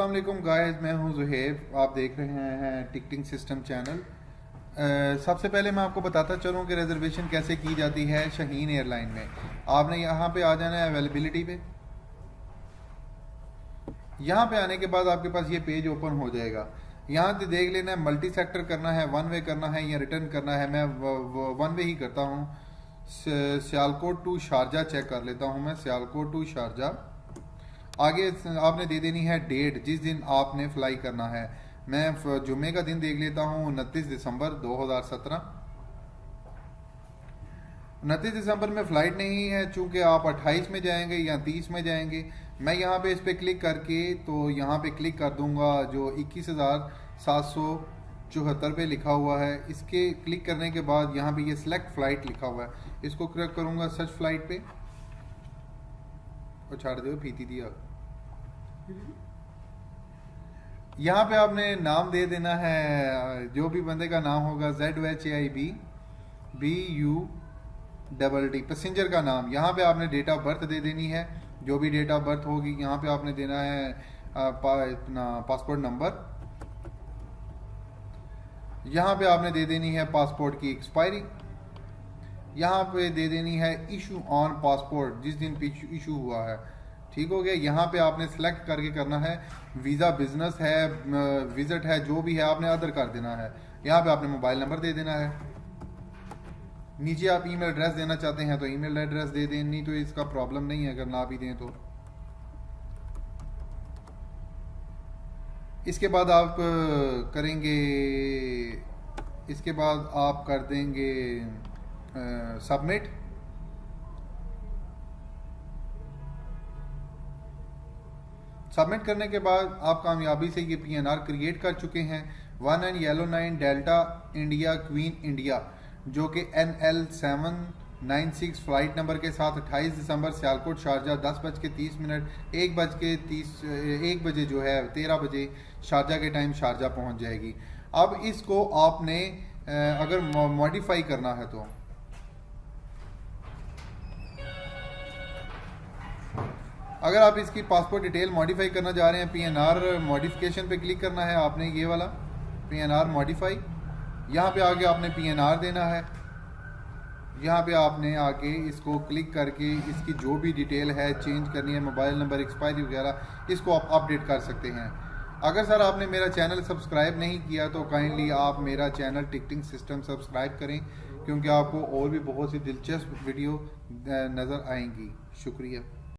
अस्सलाम वालेकुम गाइस, मैं हूं ज़ुहैब। आप देख रहे हैं टिकटिंग सिस्टम चैनल। सबसे पहले मैं आपको बताता चलूं कि रिजर्वेशन कैसे की जाती है शाहीन एयरलाइन में। आपने यहां पे आ जाना है अवेलेबिलिटी पे। यहां पे आने के बाद आपके पास ये पेज ओपन हो जाएगा। यहां से देख लेना है मल्टी सेक्टर करना है, वन वे करना है या रिटर्न करना है। मैं वन वे ही करता हूँ। सियालकोट टू शारजा चेक कर लेता हूँ मैं, सियालकोट टू शारजा। आगे आपने दे देनी है डेट जिस दिन आपने फ्लाई करना है। मैं जुम्मे का दिन देख लेता हूँ 29 दिसंबर 2017। 29 दिसंबर में फ़्लाइट नहीं है, चूंकि आप 28 में जाएंगे या 30 में जाएंगे। मैं यहाँ पे इस पर क्लिक करके तो यहाँ पे क्लिक कर दूंगा जो 21,774 पे लिखा हुआ है। इसके क्लिक करने के बाद यहाँ पे ये सिलेक्ट फ़्लाइट लिखा हुआ है, इसको क्लिक करूँगा सर्च फ्लाइट पे और छाड़ दो फीती दिया। यहाँ पे आपने नाम दे देना है, जो भी बंदे का नाम होगा ZHIBBUDD पैसेंजर का नाम। यहाँ पे आपने डेट ऑफ बर्थ दे देनी है, जो भी डेट ऑफ बर्थ होगी। यहाँ पे आपने देना है अपना पासपोर्ट नंबर। यहाँ पे आपने दे देनी है पासपोर्ट की एक्सपायरी। यहाँ पे दे देनी है इशू ऑन पासपोर्ट, जिस दिन इशू हुआ है। ठीक हो गया। यहाँ पे आपने सेलेक्ट करके करना है वीज़ा, बिजनेस है, विजिट है, जो भी है आपने अदर कर देना है। यहाँ पे आपने मोबाइल नंबर दे देना है। नीचे आप ईमेल एड्रेस देना चाहते हैं तो ईमेल एड्रेस दे दें, नहीं तो इसका प्रॉब्लम नहीं है अगर ना भी दें तो। इसके बाद आप करेंगे, इसके बाद आप कर देंगे सबमिट। सबमिट करने के बाद आप कामयाबी से ये PNR क्रिएट कर चुके हैं। 1 yellow 9 delta India queen India, जो कि NL796 फ्लाइट नंबर के साथ 28 दिसंबर सियालकोट शारजा 10:30 1 बजे जो है 13 बजे शारजा के टाइम शारजा पहुंच जाएगी। अब इसको आपने अगर मॉडिफाई करना है तो अगर आप इसकी पासपोर्ट डिटेल मॉडिफाई करना जा रहे हैं, PNR मॉडिफिकेशन पे क्लिक करना है आपने, ये वाला PNR मॉडिफाई। यहाँ पे आके आपने PNR देना है। यहाँ पे आपने आके इसको क्लिक करके इसकी जो भी डिटेल है चेंज करनी है, मोबाइल नंबर, एक्सपायरी वगैरह, इसको आप अपडेट कर सकते हैं। अगर सर आपने मेरा चैनल सब्सक्राइब नहीं किया तो काइंडली आप मेरा चैनल टिकटिंग सिस्टम सब्सक्राइब करें, क्योंकि आपको और भी बहुत सी दिलचस्प वीडियो नज़र आएंगी। शुक्रिया।